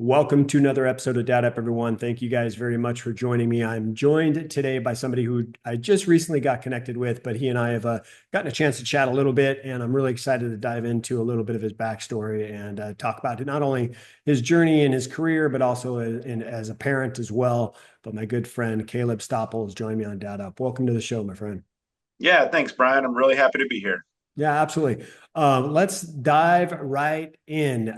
Welcome to another episode of Dad Up, everyone. Thank you guys very much for joining me. I'm joined today by somebody who I just recently got connected with, but he and I have gotten a chance to chat a little bit, and I'm really excited to dive into a little bit of his backstory and talk about not only his journey in his career, but also as a parent as well. But my good friend Kaleb Stoppel has joined me on Dad Up. Welcome to the show, my friend. Yeah, thanks, Brian. I'm really happy to be here. Yeah, absolutely. Let's dive right in.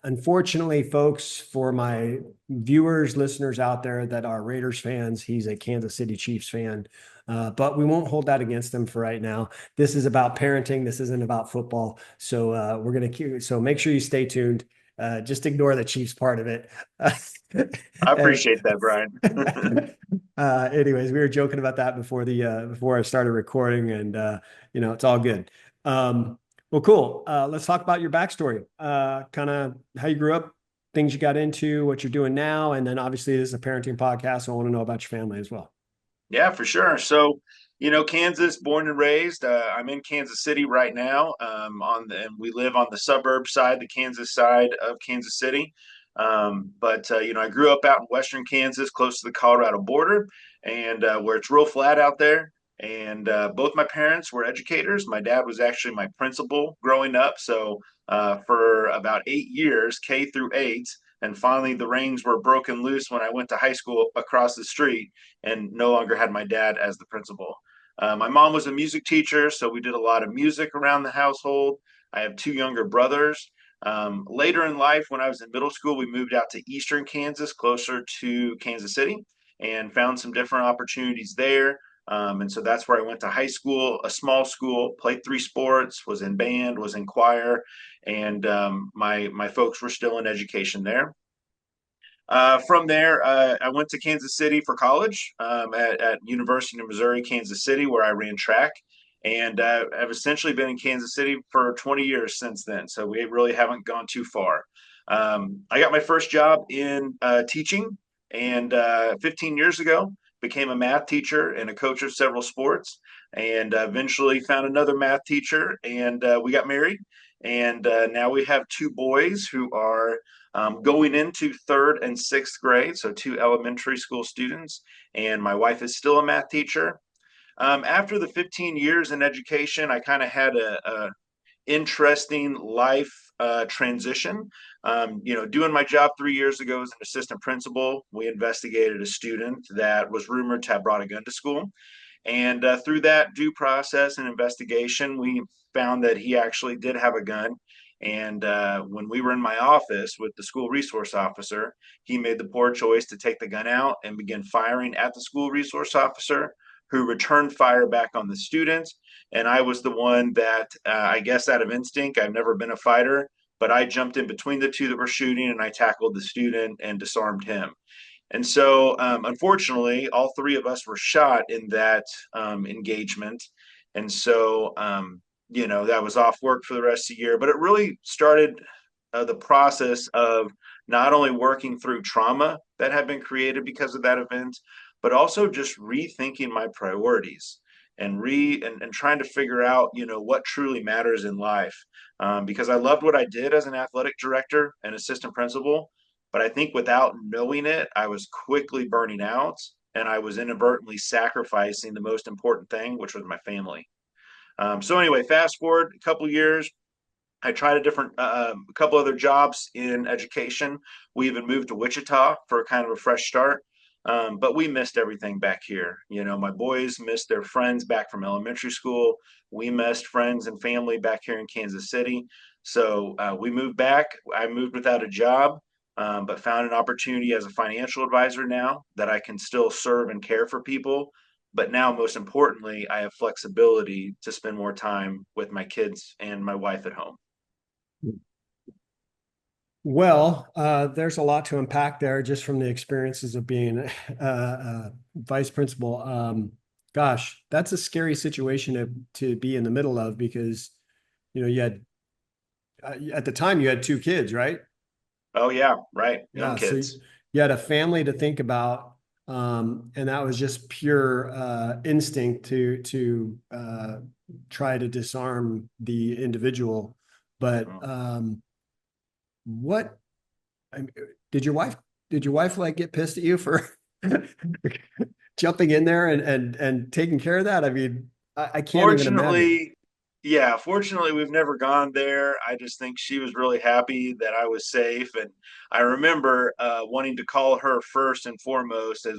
Unfortunately, folks, for my viewers, listeners out there that are Raiders fans, he's a Kansas City Chiefs fan. But we won't hold that against him for right now. This is about parenting. This isn't about football. So we're gonna keep. So make sure you stay tuned. Just ignore the Chiefs part of it. I And appreciate that, Brian. anyways, we were joking about that before I started recording, and it's all good. Well, cool. Let's talk about your backstory. Kind of how you grew up, things you got into, what you're doing now, and then obviously this is a parenting podcast, so I want to know about your family as well. Yeah, for sure. Kansas, born and raised. I'm in Kansas City right now. And we live on the suburb side, the Kansas side of Kansas City. I grew up out in Western Kansas, close to the Colorado border, and where it's real flat out there. And both my parents were educators. My dad was actually my principal growing up. For about 8 years, K through eight, and finally the reins were broken loose when I went to high school across the street and no longer had my dad as the principal. My mom was a music teacher, so we did a lot of music around the household. I have two younger brothers. Later in life, when I was in middle school, we moved out to eastern Kansas, closer to Kansas City, and found some different opportunities there. And so that's where I went to high school, a small school, played three sports, was in band, was in choir, and my folks were still in education there. From there, I went to Kansas City for college at University of Missouri, Kansas City, where I ran track. And I've essentially been in Kansas City for 20 years since then. So we really haven't gone too far. I got my first job in teaching, and 15 years ago, became a math teacher and a coach of several sports, and eventually found another math teacher, and we got married. And now we have two boys who are going into third and sixth grade, so two elementary school students, and my wife is still a math teacher. After the 15 years in education, I kind of had a interesting life transition. Doing my job 3 years ago as an assistant principal, we investigated a student that was rumored to have brought a gun to school. And through that due process and investigation, we found that he actually did have a gun. And when we were in my office with the school resource officer, he made the poor choice to take the gun out and begin firing at the school resource officer, who returned fire back on the students. And I was the one that, I guess out of instinct, I've never been a fighter, but I jumped in between the two that were shooting and I tackled the student and disarmed him. And so, unfortunately, all three of us were shot in that engagement. And so, that was off work for the rest of the year. But it really started the process of not only working through trauma that had been created because of that event, but also just rethinking my priorities and trying to figure out, what truly matters in life. Because I loved what I did as an athletic director and assistant principal, but I think without knowing it, I was quickly burning out and I was inadvertently sacrificing the most important thing, which was my family. Anyway, fast forward a couple years, I tried a couple other jobs in education. We even moved to Wichita for kind of a fresh start. But we missed everything back here. My boys missed their friends back from elementary school. We missed friends and family back here in Kansas City. So we moved back. I moved without a job, but found an opportunity as a financial advisor now that I can still serve and care for people. But now, most importantly, I have flexibility to spend more time with my kids and my wife at home. Well, there's a lot to unpack there just from the experiences of being a vice principal. Gosh, that's a scary situation to be in the middle of because, you had at the time you had two kids, right? Oh yeah, right. Young Yeah, so kids. you had a family to think about, and that was just pure instinct to try to disarm the individual. But Oh. what? I mean, did your wife did your wife like get pissed at you for jumping in there and taking care of that? I mean, I can't even imagine. Fortunately, yeah, fortunately, we've never gone there. I just think she was really happy that I was safe. And I remember wanting to call her first and foremost as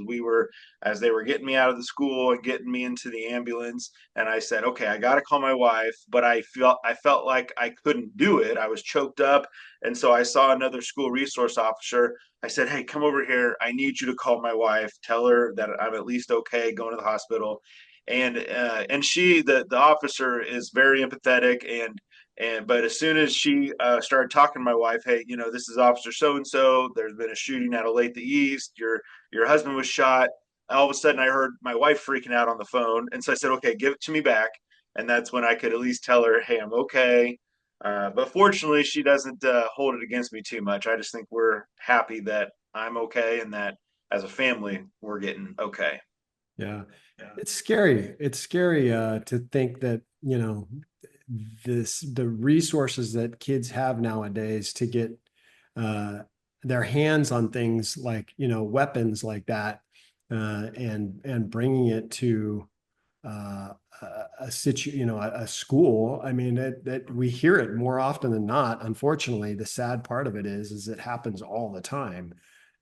they were getting me out of the school and getting me into the ambulance. And I said, okay, I got to call my wife, but I felt like I couldn't do it. I was choked up. And so I saw another school resource officer. I said, hey, come over here. I need you to call my wife. Tell her that I'm at least okay going to the hospital. And she the officer is very empathetic, and but as soon as she started talking to my wife, hey, this is officer so and so, there's been a shooting at Olathe East, your husband was shot. All of a sudden I heard my wife freaking out on the phone, and so I said, okay, give it to me back. And that's when I could at least tell her, hey, I'm okay. But fortunately she doesn't hold it against me too much. I just think we're happy that I'm okay, and that as a family we're getting okay. Yeah. Yeah. It's scary. It's scary to think that, the resources that kids have nowadays to get uh, their hands on things like, weapons like that, and bringing it to a school. I mean, that we hear it more often than not. Unfortunately, the sad part of it is it happens all the time.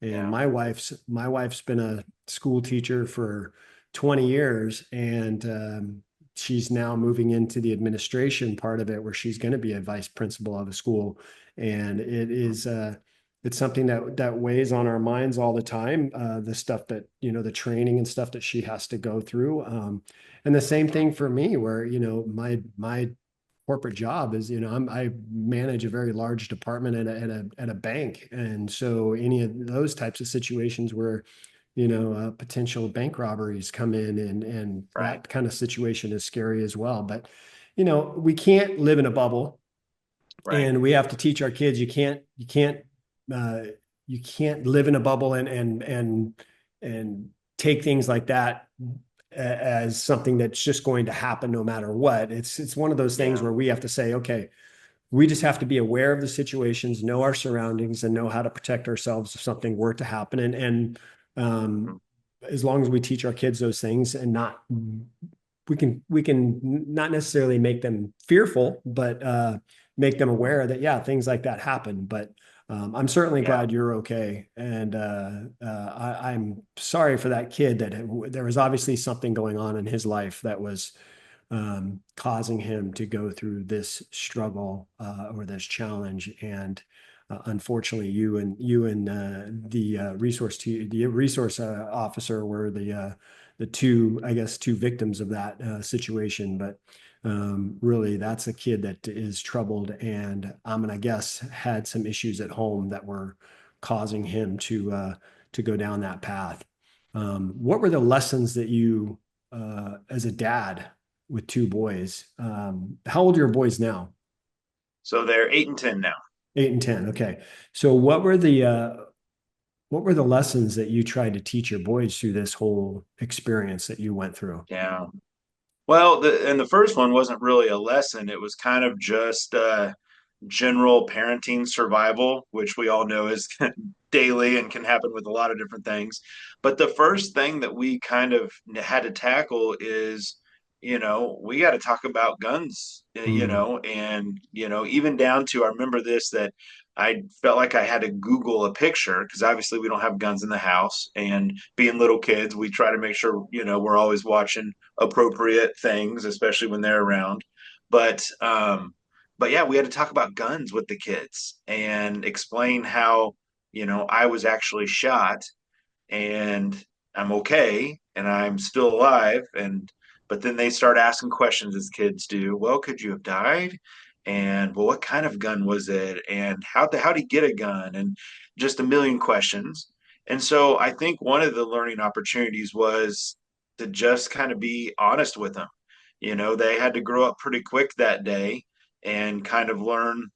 And Yeah. my wife's been a school teacher for 20 years, and she's now moving into the administration part of it, where she's going to be a vice principal of a school. And it's something that weighs on our minds all the time. The stuff that, the training and stuff that she has to go through. And the same thing for me, where, my corporate job is, I manage a very large department at a bank. And so any of those types of situations where, potential bank robberies come in, and Right. that kind of situation is scary as well. But, we can't live in a bubble, Right. and we have to teach our kids uh, you can't live in a bubble and take things like that as something that's just going to happen no matter what. It's one of those things Yeah. where we have to say, okay, we just have to be aware of the situations, know our surroundings, and know how to protect ourselves if something were to happen. And um, Mhm. as long as we teach our kids those things, and not we can not necessarily make them fearful, but make them aware that, yeah, things like that happen. But I'm certainly Yeah. glad you're okay, and I'm sorry for that kid, that there was obviously something going on in his life that was causing him to go through this struggle, or this challenge. And unfortunately, you and the resource officer were the two, I guess, two victims of that situation. But really, that's a kid that is troubled, and I'm gonna guess had some issues at home that were causing him to go down that path. What were the lessons that you, as a dad with two boys? How old are your boys now? So they're 8 and 10 now. 8 and 10. Okay. So what were the lessons that you tried to teach your boys through this whole experience that you went through? Yeah. Well, the first one wasn't really a lesson. It was kind of just general parenting survival, which we all know is daily and can happen with a lot of different things. But the first thing that we kind of had to tackle is, we got to talk about guns, Mm, and, even down to, I remember this, that I felt like I had to Google a picture because obviously we don't have guns in the house. And being little kids, we try to make sure, we're always watching appropriate things, especially when they're around. But, but yeah, we had to talk about guns with the kids and explain how, I was actually shot and I'm okay and I'm still alive. And but then they start asking questions as kids do. Well, could you have died? And well, what kind of gun was it? And how did he get a gun? And just a million questions. And so I think one of the learning opportunities was to just kind of be honest with them. They had to grow up pretty quick that day and kind of learn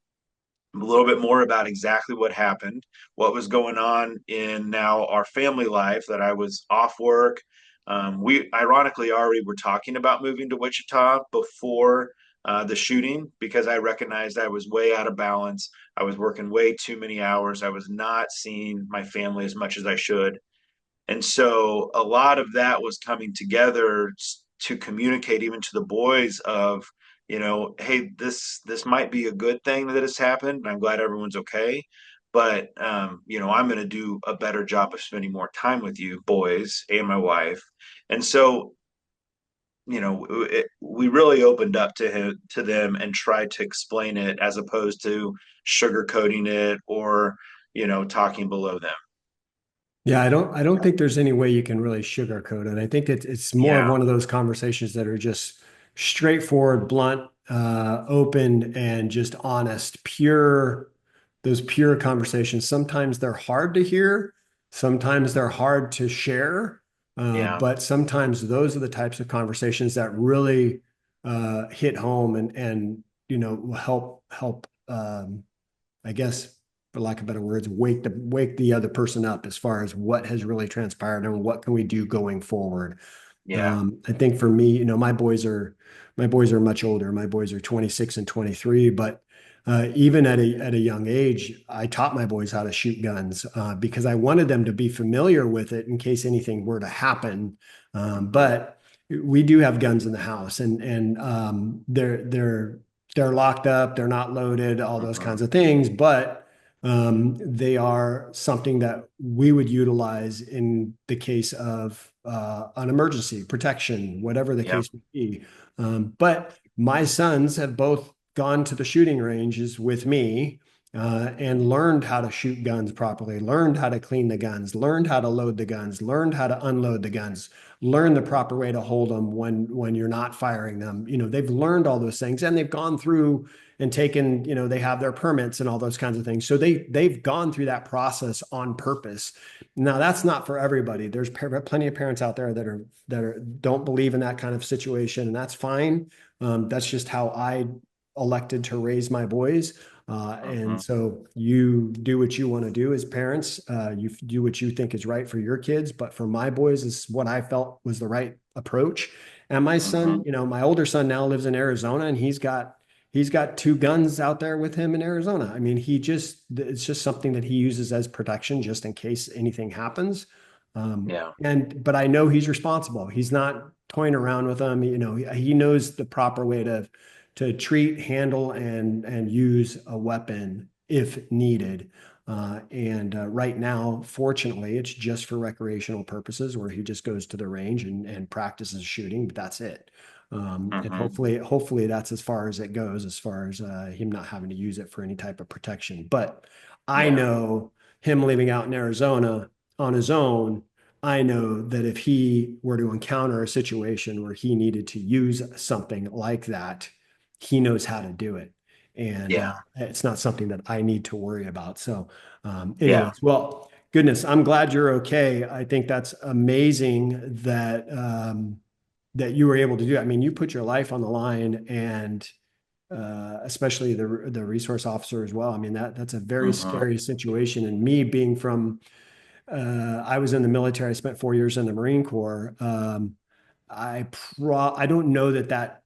a little bit more about exactly what happened, what was going on in now our family life, that I was off work. We ironically already were talking about moving to Wichita before the shooting because I recognized I was way out of balance. I was working way too many hours. I was not seeing my family as much as I should. And so a lot of that was coming together to communicate even to the boys of, hey, this might be a good thing that has happened. And I'm glad everyone's okay. But I'm going to do a better job of spending more time with you boys and my wife. And so we really opened up to them and tried to explain it as opposed to sugarcoating it or talking below them. Yeah, I don't think there's any way you can really sugarcoat it. I think it's more of Yeah, one of those conversations that are just straightforward, blunt, open, and just honest, pure, those pure conversations. Sometimes they're hard to hear, sometimes they're hard to share, yeah, but sometimes those are the types of conversations that really hit home and help I guess, for lack of better words, wake the other person up as far as what has really transpired and what can we do going forward. yeah. I think for me, my boys are much older. My boys are 26 and 23, but even at a young age, I taught my boys how to shoot guns because I wanted them to be familiar with it in case anything were to happen. Hmm. But we do have guns in the house, and they're locked up, they're not loaded, all those Hmm. kinds of things, but they are something that we would utilize in the case of an emergency, protection, whatever the Yeah. case may be. But my sons have both gone to the shooting ranges with me and learned how to shoot guns properly, learned how to clean the guns, learned how to load the guns, learned how to unload the guns, learn the proper way to hold them when you're not firing them. They've learned all those things and they've gone through and taken, they have their permits and all those kinds of things. So they've gone through that process on purpose. Now that's not for everybody. There's plenty of parents out there that don't believe in that kind of situation, and that's fine. That's just how I elected to raise my boys. And Hmm. so you do what you want to do as parents. You do what you think is right for your kids. But for my boys, is what I felt was the right approach. And my son, Hmm. my older son now lives in Arizona, and he's got two guns out there with him in Arizona. I mean, it's just something that he uses as protection just in case anything happens. Yeah. But I know he's responsible. He's not toying around with them. He knows the proper way to treat, handle, and use a weapon if needed. And right now, fortunately, it's just for recreational purposes where he just goes to the range and practices shooting, but that's it. And Hmm. hopefully that's as far as it goes, as far as him not having to use it for any type of protection. But I Yeah. know him living out in Arizona on his own, I know that if he were to encounter a situation where he needed to use something like that, he knows how to do it. And Yeah. it's not something that I need to worry about. So, Yeah. anyways, well, goodness, I'm glad you're okay. I think that's amazing that you were able to do it. I mean, you put your life on the line, and especially the resource officer as well. I mean, that's a very Hmm. scary situation. And me being from I was in the military. I spent 4 years in the Marine Corps. I don't know that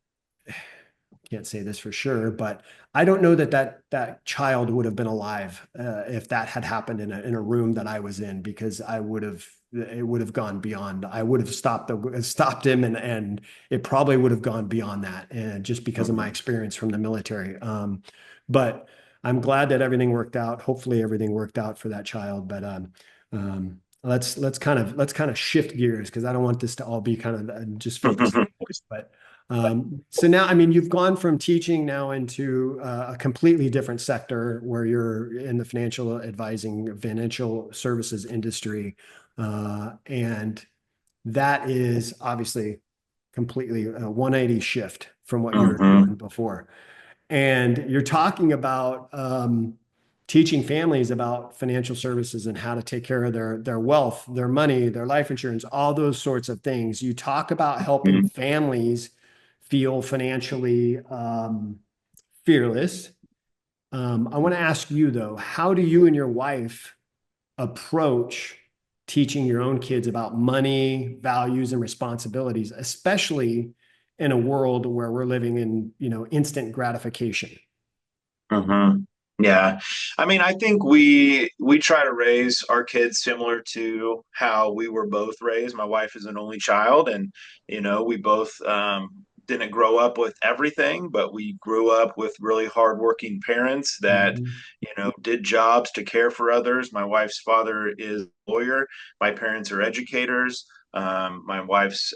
can't say this for sure, but I don't know that child would have been alive if that had happened in a room that I was in, because it would have gone beyond. I would have stopped him, and it probably would have gone beyond that, and just because of my Hmm. experience from the military. But I'm glad that everything worked out. Hopefully everything worked out for that child. But let's kind of shift gears, because I don't want this to all be kind of just focused. But so now, I mean, you've gone from teaching now into a completely different sector where you're in the financial advising, financial services industry. And that is obviously completely a 180 shift from what you were Hmm. doing before. And you're talking about teaching families about financial services and how to take care of their wealth, their money, their life insurance, all those sorts of things. You talk about helping families feel financially fearless. I want to ask you though, how do you and your wife approach teaching your own kids about money, values, and responsibilities, especially in a world where we're living in, instant gratification. Hmm. Yeah. I mean, I think we try to raise our kids similar to how we were both raised. My wife is an only child, and we both didn't grow up with everything, but we grew up with really hardworking parents that Mhm. did jobs to care for others. My wife's father is a lawyer. My parents are educators. My wife's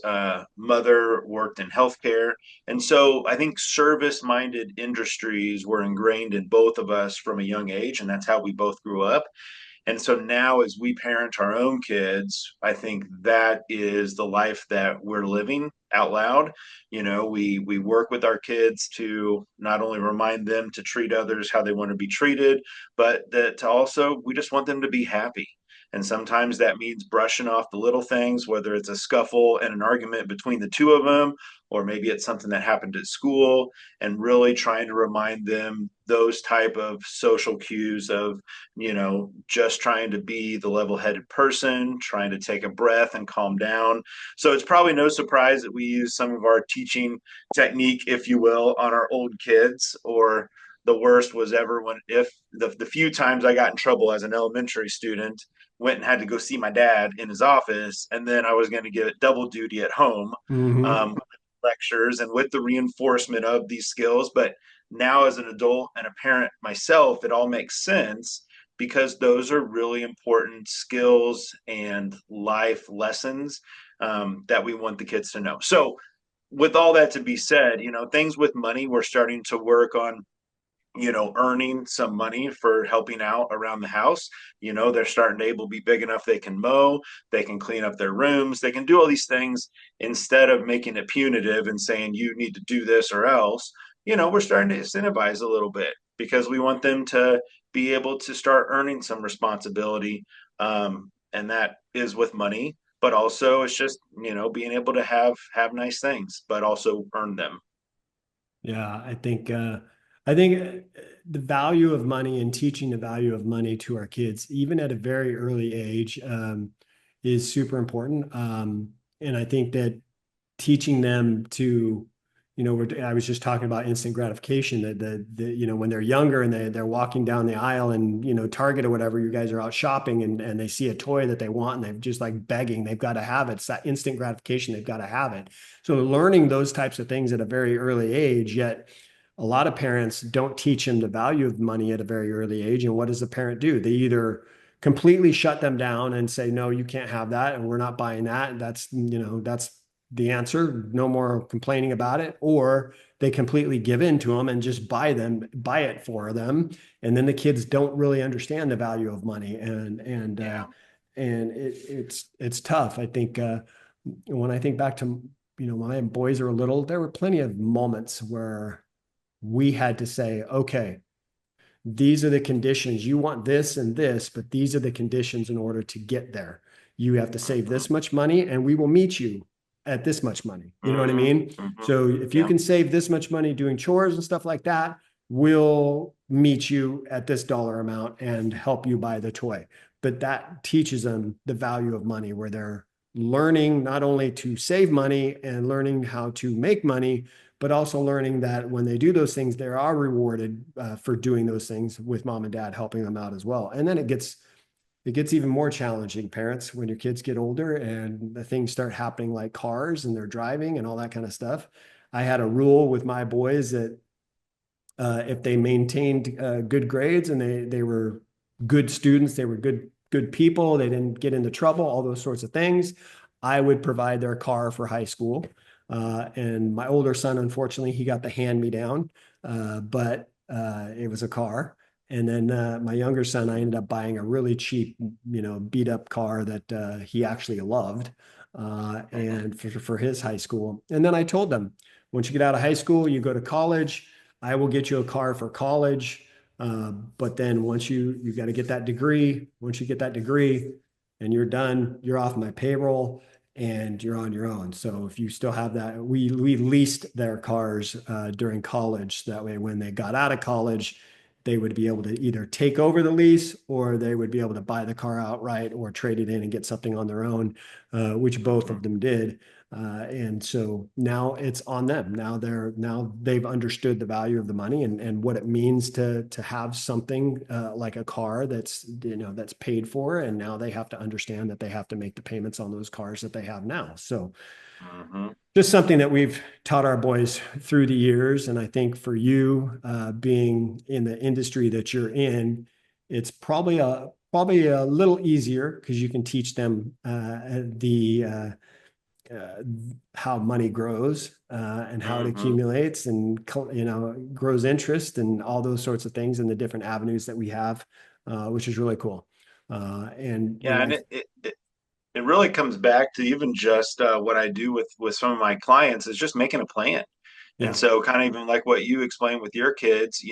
mother worked in healthcare. And so I think service minded industries were ingrained in both of us from a young age, and that's how we both grew up. And so now, as we parent our own kids, I think that is the life that we're living out loud. We work with our kids to not only remind them to treat others how they want to be treated, but that to also we just want them to be happy. And sometimes that means brushing off the little things, whether it's a scuffle and an argument between the two of them, or maybe it's something that happened at school, and really trying to remind them those type of social cues of just trying to be the level headed person, trying to take a breath and calm down. So it's probably no surprise that we use some of our teaching technique, if you will, on our old kids. Or the worst was ever when, if the few times I got in trouble as an elementary student, went and had to go see my dad in his office, and then I was going to get double duty at home, Hmm. with lectures and with the reinforcement of these skills. But now, as an adult and a parent myself, it all makes sense because those are really important skills and life lessons that we want the kids to know. So, with all that to be said, things with money, we're starting to work on earning some money for helping out around the house. They're starting to able to be big enough they can mow, they can clean up their rooms, they can do all these things instead of making it punitive and saying you need to do this or else. We're starting to incentivize a little bit because we want them to be able to start earning some responsibility. And that is with money, but also it's just, being able to have nice things, but also earn them. Yeah, I think the value of money and teaching the value of money to our kids, even at a very early age, is super important. And I think that teaching them to, I was just talking about instant gratification that when they're younger and they're walking down the aisle and, Target or whatever, you guys are out shopping and they see a toy that they want and they're just like begging, they've got to have it. It's that instant gratification. They've got to have it. So learning those types of things at a very early age, yet a lot of parents don't teach them the value of money at a very early age. And what does the parent do? They either completely shut them down and say, no, you can't have that, and we're not buying that. That's the answer. No more complaining about it. Or they completely give in to them and just buy it for them. And then the kids don't really understand the value of money. Yeah. And it's tough. I think when I think back to, my boys are little, there were plenty of moments where we had to say, okay, these are the conditions. You want this and this, but these are the conditions in order to get there. You have to save Mm-hmm. this much money, and we will meet you at this much money. You know what I Mm-hmm. mean? Mm-hmm. So if you Yeah. can save this much money doing chores and stuff like that, we'll meet you at this dollar amount and help you buy the toy. But that teaches them the value of money, where they're learning not only to save money and learning how to make money, but also learning that when they do those things, they are rewarded for doing those things with mom and dad helping them out as well. And then it gets even more challenging, parents, when your kids get older and the things start happening like cars and they're driving and all that kind of stuff. I had a rule with my boys that if they maintained good grades and they were good students, they were good people, they didn't get into trouble, all those sorts of things, I would provide their car for high school. And my older son, unfortunately, he got the hand me down, but it was a car. And then my younger son, I ended up buying a really cheap, beat up car that he actually loved, and for his high school. And then I told them, once you get out of high school, you go to college. I will get you a car for college. But then once you got to get that degree, once you get that degree and you're done, you're off my payroll and you're on your own. So if you still have that, we leased their cars during college. That way, when they got out of college, they would be able to either take over the lease or they would be able to buy the car outright or trade it in and get something on their own, which both Mm-hmm. of them did. And so now it's on them. Now they've understood the value of the money and what it means to have something like a car that's that's paid for, and now they have to understand that they have to make the payments on those cars that they have now. So Hmm. just something that we've taught our boys through the years. And I think for you, being in the industry that you're in, it's probably a little easier because you can teach them uh, how money grows and how it Hmm. accumulates and grows interest and all those sorts of things and the different avenues that we have, which is really cool. And Yeah, and it really comes back to even just what I do with some of my clients is just making a plan. And yeah. so, kind of even like what you explained with your kids,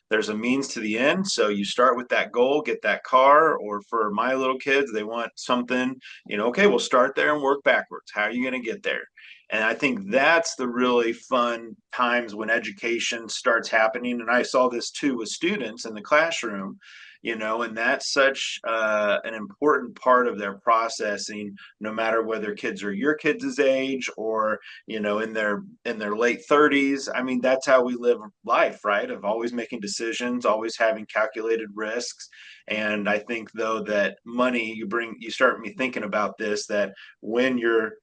there's a means to the end. So, you start with that goal, get that car, or for my little kids, they want something, okay, we'll start there and work backwards. How are you going to get there? And I think that's the really fun times when education starts happening. And I saw this too with students in the classroom, and that's such an important part of their processing, no matter whether kids are your kids' age or in their late 30s. I mean, that's how we live life, right? Of always making decisions, always having calculated risks. And I think though that money, you start me thinking about this, that when you're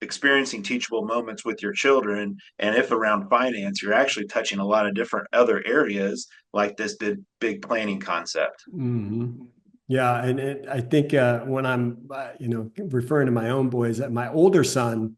experiencing teachable moments with your children, and if around finance, you're actually touching a lot of different other areas like this big planning concept. Mhm. Yeah, and I think when I'm, referring to my own boys, that my older son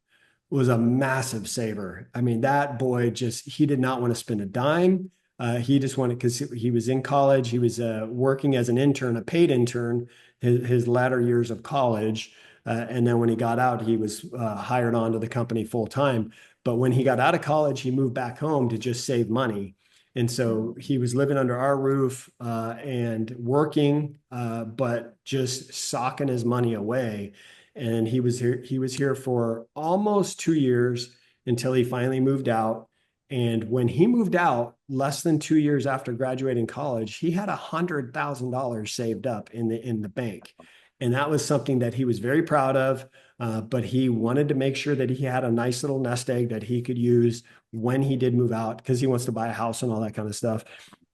was a massive saver. I mean, that boy he did not want to spend a dime. He just wanted because he was in college. He was working as an intern, a paid intern, his latter years of college, and then when he got out, he was hired on to the company full time. But when he got out of college, he moved back home to just save money. And so he was living under our roof and working, but just socking his money away. And he was here. He was here for almost 2 years until he finally moved out. And when he moved out, less than 2 years after graduating college, he had $100,000 saved up in the bank, and that was something that he was very proud of. But he wanted to make sure that he had a nice little nest egg that he could use when he did move out because he wants to buy a house and all that kind of stuff.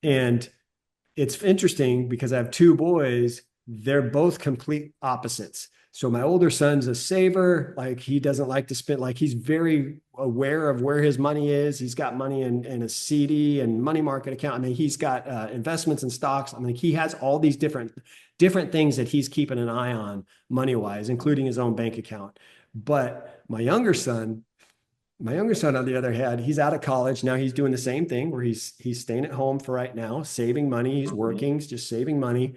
And it's interesting because I have two boys. They're both complete opposites. So my older son's a saver. Like he doesn't like to spend, like he's very aware of where his money is. He's got money in a CD and money market account. I mean, he's got investments in stocks. I mean, he has all these different things that he's keeping an eye on money wise, including his own bank account. But my younger son, on the other hand, he's out of college now. He's doing the same thing where he's staying at home for right now, saving money. He's Mm-hmm. working, he's just saving money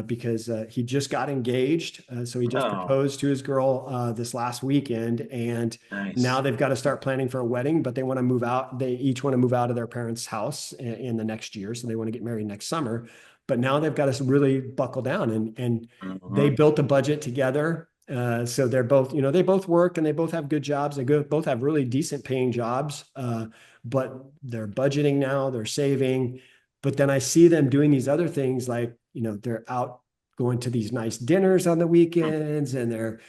because he just got engaged. So he just Oh, proposed to his girl this last weekend, and now nice. they've got to start planning for a wedding. But they want to move out. They each want to move out of their parents' house in the next year, so they want to get married next summer. But now they've got to really buckle down, and they Hmm. built a budget together. So they're both, they both work and they both have good jobs. Both have really decent paying jobs, but they're budgeting now, they're saving. But then I see them doing these other things like, they're out going to these nice dinners on the weekends and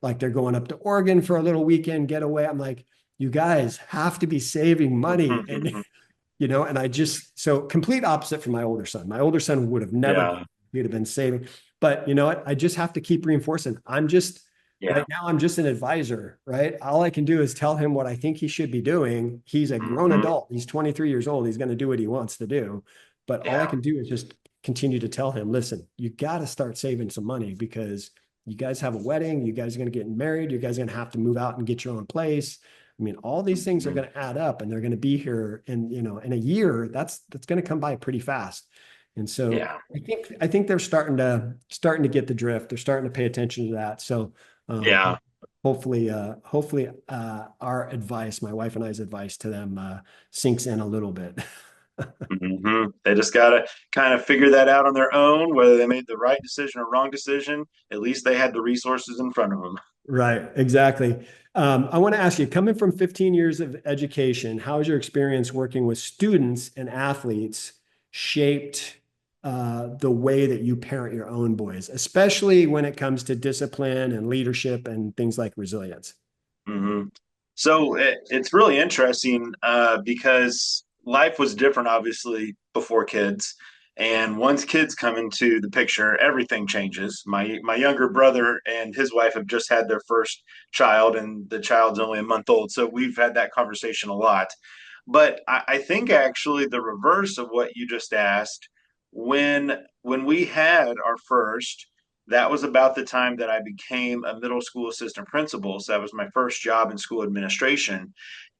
like they're going up to Oregon for a little weekend getaway. I'm like, you guys have to be saving money. And and so complete opposite from my older son. My older son would have never, Yeah, he'd have been saving. But you know what? I just have to keep reinforcing. Right yeah. now, I'm just an advisor, right? All I can do is tell him what I think he should be doing. He's a grown Hmm. adult. He's 23 years old. He's going to do what he wants to do. But all I Yeah. can do is just continue to tell him, listen, you got to start saving some money because you guys have a wedding. You guys are going to get married. You guys are going to have to move out and get your own place. I mean, all these things are Hmm. going to add up and they're going to be here in a year. That's going to come by pretty fast. And so Yeah. I think they're starting to get the drift. They're starting to pay attention to that. So Yeah. hopefully our advice, my wife and I's advice to them sinks in a little bit. They just got to kind of figure that out on their own, whether they made the right decision or wrong decision. At least they had the resources in front of them. Right, exactly. I want to ask you, coming from 15 years of education, how has your experience working with students and athletes shaped the way that you parent your own boys, especially when it comes to discipline and leadership and things like resilience? hmm So it's really interesting because life was different, obviously, before kids. And once kids come into the picture, everything changes. My younger brother and his wife have just had their first child, and the child's only a month old. So we've had that conversation a lot. But I think actually the reverse of what you just asked, when we had our first, that was about the time that I became a middle school assistant principal. So that was my first job in school administration.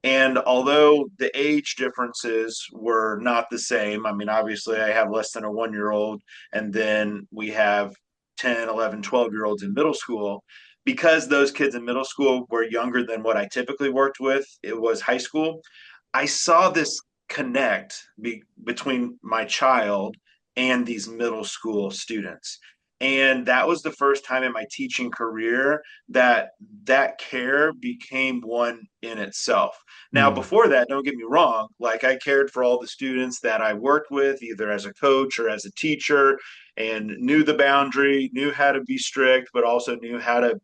And although the age differences were not the same, I mean, obviously, I have less than a 1 year old, and then we have 10, 11, 12 year olds in middle school. Because those kids in middle school were younger than what I typically worked with, it was high school. I saw this between my child and these middle school students. And that was the first time in my teaching career that that care became one in itself. Now, Mm, before that, don't get me wrong, like I cared for all the students that I worked with, either as a coach or as a teacher, and knew the boundary, knew how to be strict, but also knew how to,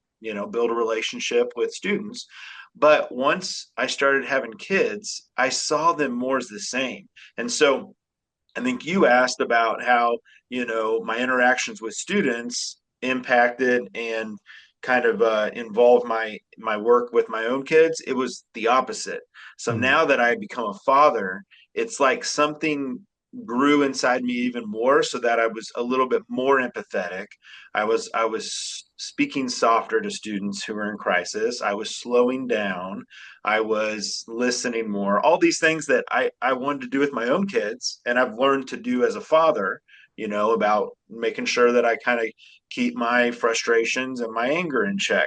build a relationship with students. But once I started having kids, I saw them more as the same. And so I think you asked about how, my interactions with students impacted and kind of involved my work with my own kids. It was the opposite. So mm, now that I become a father, it's like something grew inside me even more so that I was a little bit more empathetic. I was speaking softer to students who were in crisis. I was slowing down. I was listening more. All these things that I wanted to do with my own kids, and I've learned to do as a father, about making sure that I kind of keep my frustrations and my anger in check,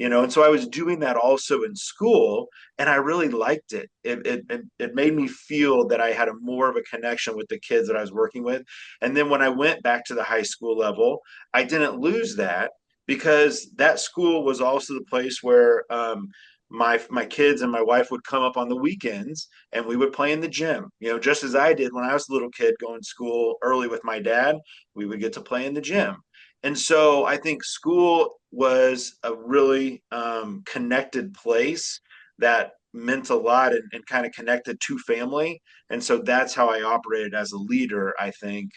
And so I was doing that also in school, and I really liked it. It made me feel that I had a more of a connection with the kids that I was working with. And then when I went back to the high school level, I didn't lose that because that school was also the place where my kids and my wife would come up on the weekends and we would play in the gym. Just as I did when I was a little kid going to school early with my dad, we would get to play in the gym. And so I think school was a really connected place that meant a lot and kind of connected to family. And so that's how I operated as a leader, I think.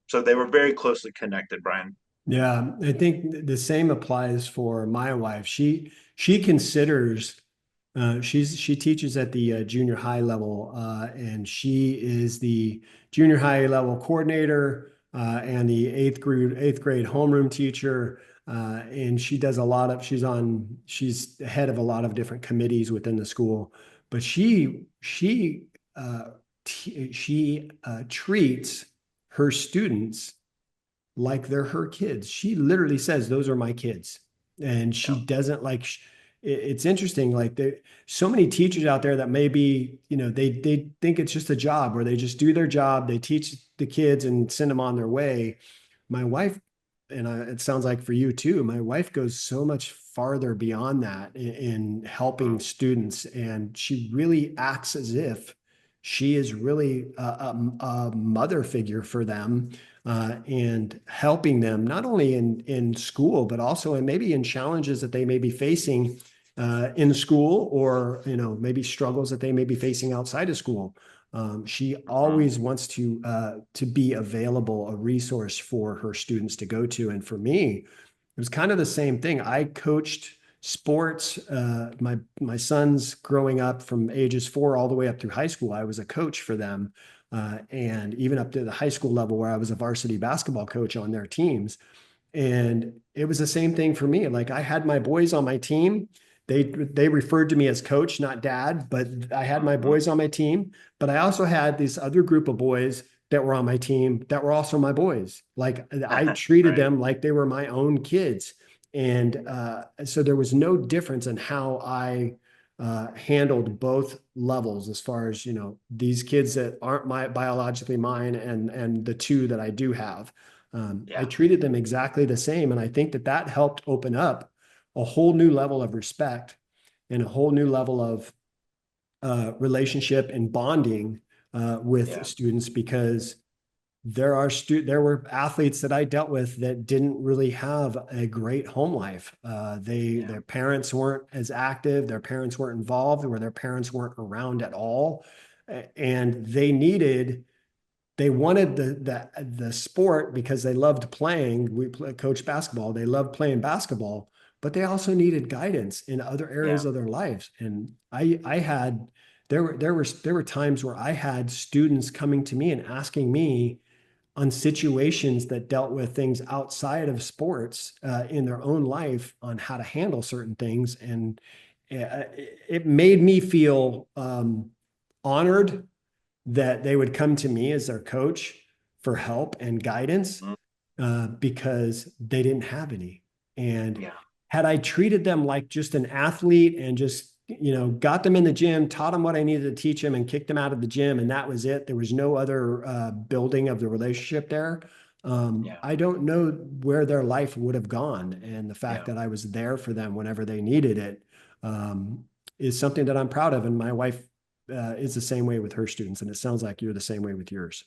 So they were very closely connected, Bryan. yeah, I think the same applies for my wife. She considers she teaches at the junior high level, and she is the junior high level coordinator and the eighth grade homeroom teacher. And she does a lot of she's head of a lot of different committees within the school. But she treats her students like they're her kids. She literally says, "Those are my kids." And she Yeah. doesn't like, it's interesting. Like there, so many teachers out there that maybe, they think it's just a job where they just do their job. They teach the kids and send them on their way. My wife, and it sounds like for you too, my wife goes so much farther beyond that in helping students. And she really acts as if she is really a mother figure for them, and helping them not only in school, but also in maybe in challenges that they may be facing in school, or maybe struggles that they may be facing outside of school. She Mhm. always wants to be available, a resource for her students to go to. And for me, it was kind of the same thing. I coached sports. My sons growing up from ages 4 all the way up through high school, I was a coach for them, and even up to the high school level where I was a varsity basketball coach on their teams. And it was the same thing for me. Like I had my boys on my team. They referred to me as coach, not dad, but I had my Mhm. boys on my team. But I also had this other group of boys that were on my team that were also my boys. Like I treated Right. them like they were my own kids. And so there was no difference in how I handled both levels, as far as, these kids that aren't biologically mine, and the two that I do have. I Yeah. treated them exactly the same. And I think that helped open up a whole new level of respect and a whole new level of relationship and bonding with Yeah. students, because there were athletes that I dealt with that didn't really have a great home life. Yeah. Their parents weren't as active, their parents weren't involved, or their parents weren't around at all, and they wanted the sport because they loved playing. Coach basketball. They loved playing basketball, but they also needed guidance in other Yeah. areas of their lives. And I had there were times where I had students coming to me and asking me on situations that dealt with things outside of sports in their own life on how to handle certain things, and it made me feel honored that they would come to me as their coach for help and guidance Mm. because they didn't have any. And Yeah. had I treated them like just an athlete and just, got them in the gym, taught them what I needed to teach them, and kicked them out of the gym, and that was it, there was no other building of the relationship there. Yeah. I don't know where their life would have gone. And the fact Yeah. that I was there for them whenever they needed it um, is something that I'm proud of. And my wife is the same way with her students, and it sounds like you're the same way with yours.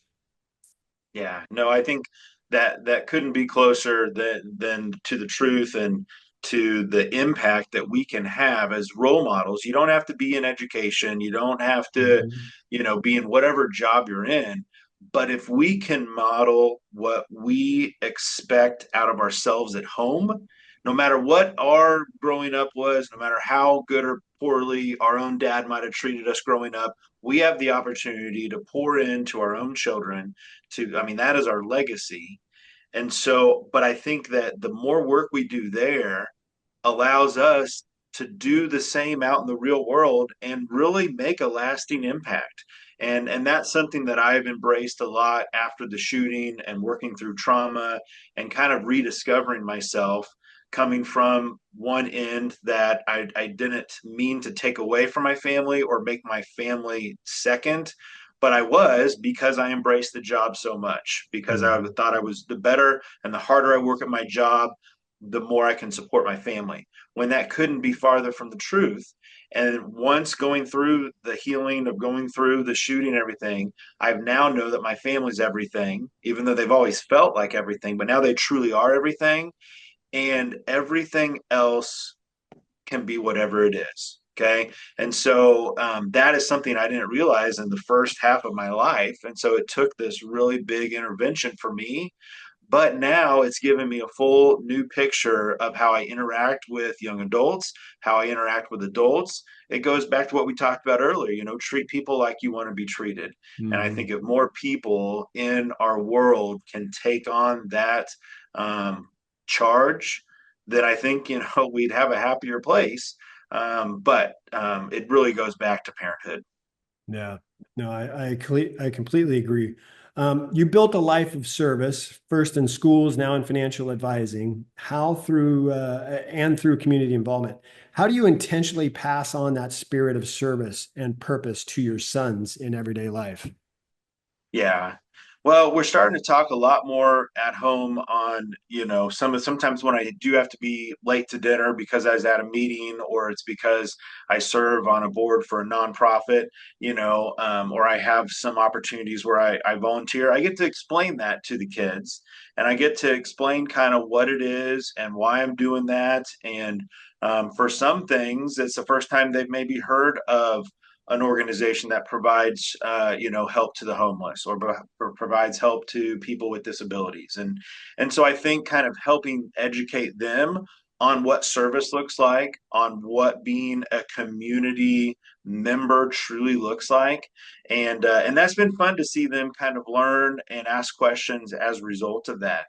Yeah, no, I think that couldn't be closer than to the truth and to the impact that we can have as role models. You don't have to be in education, you don't have to, Mhm. be in whatever job you're in, but if we can model what we expect out of ourselves at home, no matter what our growing up was, no matter how good or poorly our own dad might have treated us growing up, we have the opportunity to pour into our own children I mean, that is our legacy. And so, but I think that the more work we do there allows us to do the same out in the real world and really make a lasting impact. And that's something that I've embraced a lot after the shooting and working through trauma and kind of rediscovering myself, coming from one end that I didn't mean to take away from my family or make my family second, but I was, because I embraced the job so much, because I Mhm. thought I was the better and the harder I work at my job, the more I can support my family, when that couldn't be farther from the truth. And once going through the healing of going through the shooting and everything, I now know that my family's everything, even though they've always felt like everything, but now they truly are everything. And everything else can be whatever it is. Okay. And so that is something I didn't realize in the first half of my life. And so it took this really big intervention for me, but now it's given me a full new picture of how I interact with young adults, how I interact with adults. It goes back to what we talked about earlier, treat people like you want to be treated. And I think Mhm. if more people in our world can take on that um, charge, then I think, we'd have a happier place. But it really goes back to parenthood. Yeah, no, I completely agree. You built a life of service, first in schools, now in financial advising. How through and through community involvement, how do you intentionally pass on that spirit of service and purpose to your sons in everyday life? Yeah. Well, we're starting to talk a lot more at home on, sometimes when I do have to be late to dinner because I was at a meeting, or it's because I serve on a board for a nonprofit, or I have some opportunities where I volunteer. I get to explain that to the kids, and I get to explain kind of what it is and why I'm doing that. And for some things, it's the first time they've maybe heard of an organization that provides help to the homeless, or provides help to people with disabilities. And so I think kind of helping educate them on what service looks like, on what being a community member truly looks like. And that's been fun to see them kind of learn and ask questions as a result of that.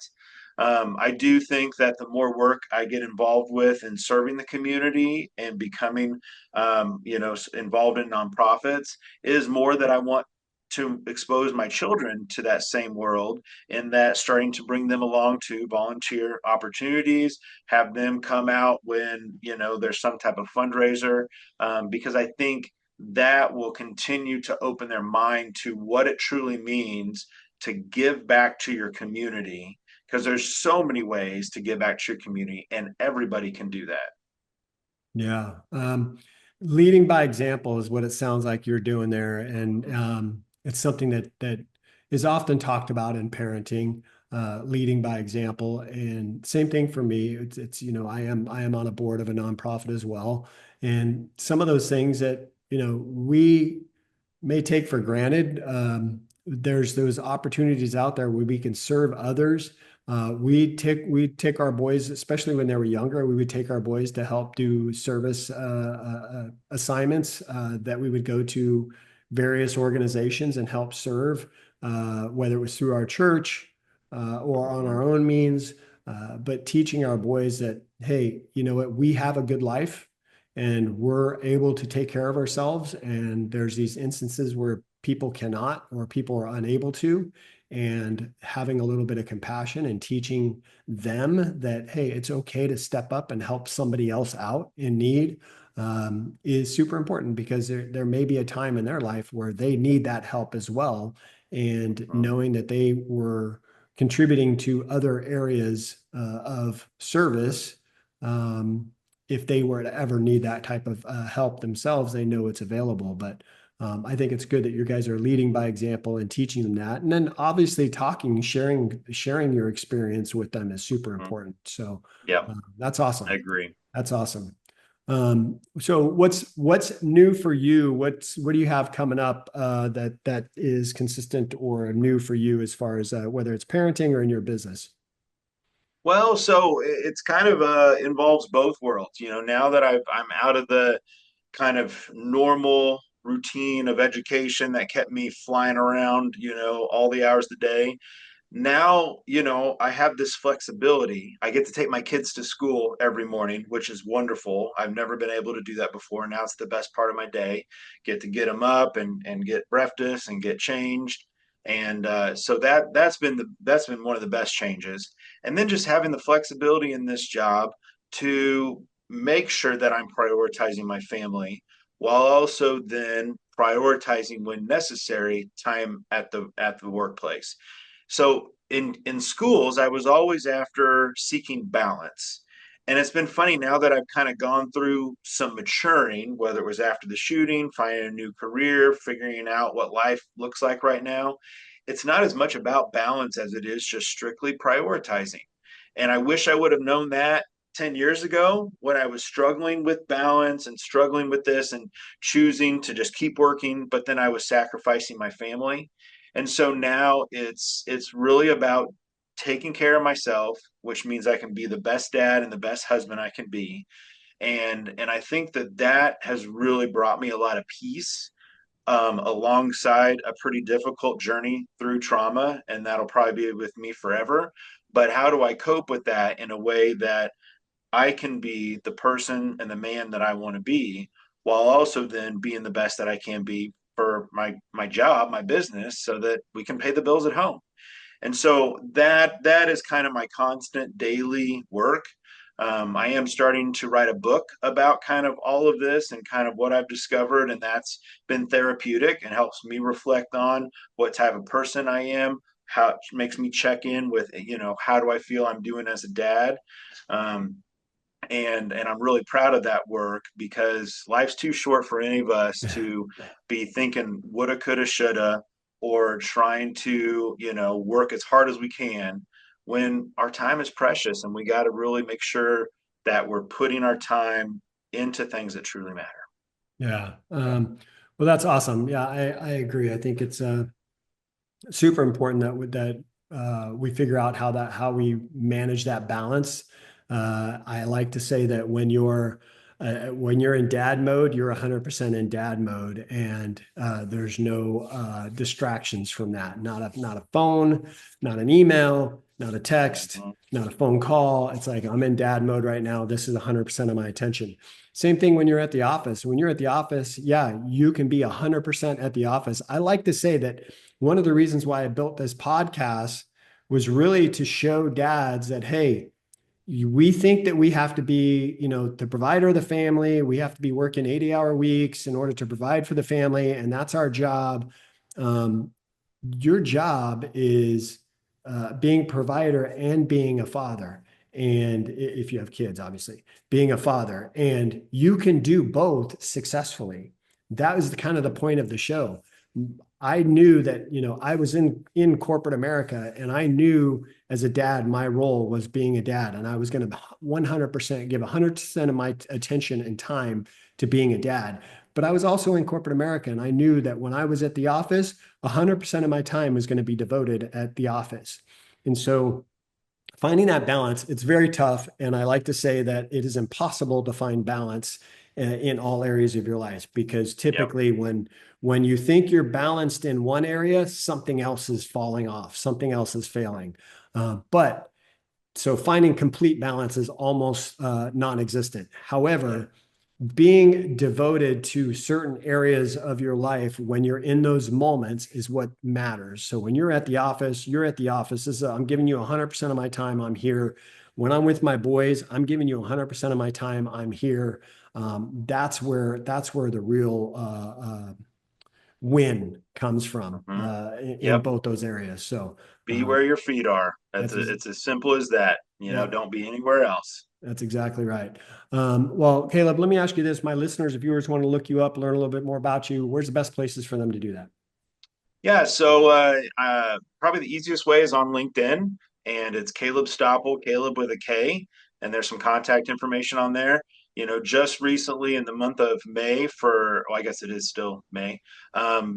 I do think that the more work I get involved with in serving the community and becoming, involved in nonprofits, is more that I want to expose my children to that same world, and that starting to bring them along to volunteer opportunities, have them come out when, there's some type of fundraiser, because I think that will continue to open their mind to what it truly means to give back to your community, because there's so many ways to give back to your community and everybody can do that. Yeah. Leading by example is what it sounds like you're doing there. And it's something that is often talked about in parenting, leading by example. And same thing for me. I am on a board of a nonprofit as well. And some of those things that, we may take for granted. There's those opportunities out there where we can serve others. We take our boys, especially when they were younger, we would take our boys to help do service assignments that we would go to various organizations and help serve, whether it was through our church or on Mhm. our own means. But teaching our boys that, hey, you know what, we have a good life and we're able to take care of ourselves. And there's these instances where people cannot or people are unable to, and having a little bit of compassion and teaching them that, hey, it's okay to step up and help somebody else out in need, is super important, because there may be a time in their life where they need that help as well. And Mhm. knowing that they were contributing to other areas of service, um, if they were to ever need that type of help themselves, they know it's available. But I think it's good that you guys are leading by example and teaching them that. And then obviously talking, sharing your experience with them is super Mhm. important. So Yeah, that's I awesome. agree. That's awesome. So what's new for you? What do you have coming up that is consistent or new for you, as far as whether it's parenting or in your business? Well, so it's kind of involves both worlds. Now that I'm out of the kind of normal routine of education that kept me flying around, all the hours of the day. Now, I have this flexibility. I get to take my kids to school every morning, which is wonderful. I've never been able to do that before. Now it's the best part of my day. Get to get them up and get breakfast and get changed. And so that's been one of the best changes. And then just having the flexibility in this job to make sure that I'm prioritizing my family while also then prioritizing when necessary time at the workplace. So in schools, I was always after seeking balance. And it's been funny now that I've kind of gone through some maturing, whether it was after the shooting, finding a new career, figuring out what life looks like right now. It's not as much about balance as it is just strictly prioritizing. And I wish I would have known that 10 years ago when I was struggling with balance and struggling with this and choosing to just keep working, but then I was sacrificing my family. And so now it's really about taking care of myself, which means I can be the best dad and the best husband I can be. And I think that has really brought me a lot of peace, alongside a pretty difficult journey through trauma, and that'll probably be with me forever. But how do I cope with that in a way that I can be the person and the man that I want to be, while also then being the best that I can be for my job, my business, so that we can pay the bills at home. And so that is kind of my constant daily work. I am starting to write a book about kind of all of this and kind of what I've discovered, and that's been therapeutic and helps me reflect on what type of person I am, how it makes me check in with, how do I feel I'm doing as a dad. Um, and I'm really proud of that work, because life's too short for any of us to be thinking woulda, coulda, shoulda, or trying to work as hard as we can when our time is precious, and we got to really make sure that we're putting our time into things that truly matter. Yeah. Well, that's awesome. Yeah, I agree. I think it's super important that we figure out how we manage that balance. I like to say that when you're in dad mode, you're 100% in dad mode, and there's no distractions from that. Not a phone, not an email, not a text, Mhm. not a phone call. It's like, I'm in dad mode right now. This is 100% of my attention. Same thing when you're at the office. When you're at the office, yeah, you can be 100% at the office. I like to say that one of the reasons why I built this podcast was really to show dads that, hey, we think that we have to be, the provider of the family. We have to be working 80-hour weeks in order to provide for the family, and that's our job. Um, your job is being provider and being a father. And if you have kids, obviously, being a father, and you can do both successfully. That was the kind of the point of the show. I knew that, I was in corporate America, and I knew as a dad, my role was being a dad, and I was going to 100% give 100% of my attention and time to being a dad. But I was also in corporate America, and I knew that when I was at the office, 100% of my time was going to be devoted at the office. And so finding that balance, it's very tough. And I like to say that it is impossible to find balance in all areas of your life, because Yep. typically when you think you're balanced in one area, something else is falling off, something else is failing. But so finding complete balance is almost non-existent. Yeah. However, being devoted to certain areas of your life when you're in those moments is what matters. So when you're at the office, you're at the office. I'm giving you 100% of my time. I'm here. When I'm with my boys, I'm giving you 100% of my time. I'm here. That's where the real win comes from Hmm. in Yep. both those areas. So Be where your feet are. that's It's as simple as that. yeah. Don't be anywhere else. That's exactly right. Well, Kaleb, let me ask you this. My listeners, if viewers want to look you up, learn a little bit more about you, where's the best places for them to do that? Yeah, so probably the easiest way is on LinkedIn, and it's Kaleb Stoppel, Caleb with a K, and there's some contact information on there. Just recently in the month of May well, I guess it is still May,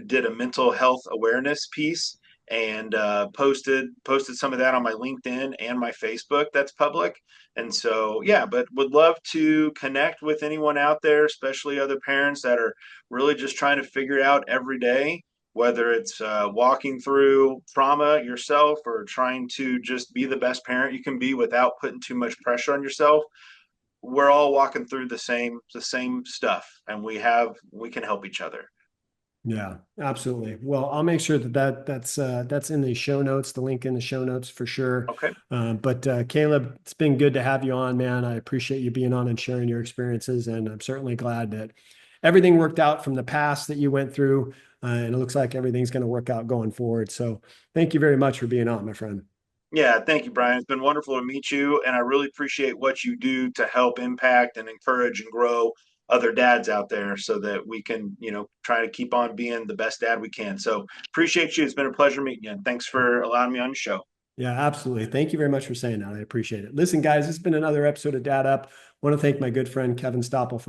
did a mental health awareness piece and posted some of that on my LinkedIn and my Facebook that's public. And so, yeah, but would love to connect with anyone out there, especially other parents that are really just trying to figure out every day whether it's walking through trauma yourself or trying to just be the best parent you can be without putting too much pressure on yourself. We're all walking through the same stuff, and we can help each other. Yeah, absolutely. Well, I'll make sure that's in the show notes, the link in the show notes for sure. Okay. But Kaleb, it's been good to have you on, man. I appreciate you being on and sharing your experiences, and I'm certainly glad that everything worked out from the past that you went through, and it looks like everything's going to work out going forward. So, thank you very much for being on, my friend. Yeah, thank you, Bryan. It's been wonderful to meet you, and I really appreciate what you do to help impact and encourage and grow other dads out there so that we can, try to keep on being the best dad we can. So appreciate you. It's been a pleasure meeting you. And thanks for allowing me on your show. Yeah, absolutely. Thank you very much for saying that. I appreciate it. Listen, guys, this has been another episode of Dad Up. I want to thank my good friend Kaleb Stoppel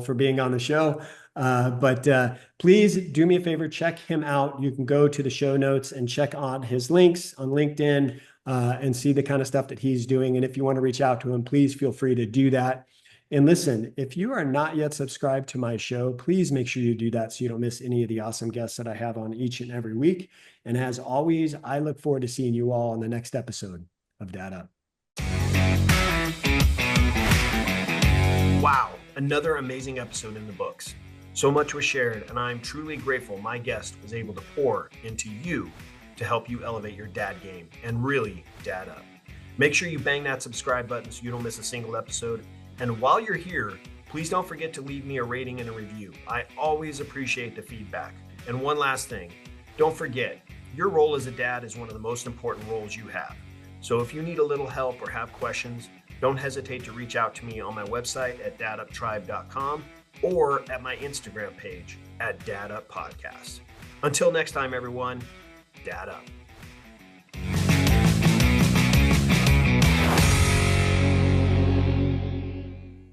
for being on the show. But please do me a favor, check him out. You can go to the show notes and check on his links on LinkedIn and see the kind of stuff that he's doing. And if you want to reach out to him, please feel free to do that. And listen, if you are not yet subscribed to my show, please make sure you do that so you don't miss any of the awesome guests that I have on each and every week. And as always, I look forward to seeing you all on the next episode of Dad Up. Wow, another amazing episode in the books. So much was shared, and I'm truly grateful my guest was able to pour into you to help you elevate your dad game and really dad up. Make sure you bang that subscribe button so you don't miss a single episode. And while you're here, please don't forget to leave me a rating and a review. I always appreciate the feedback. And one last thing, don't forget, your role as a dad is one of the most important roles you have. So if you need a little help or have questions, don't hesitate to reach out to me on my website at daduptribe.com or at my Instagram page at Dad Up Podcast. Until next time, everyone, Dad Up.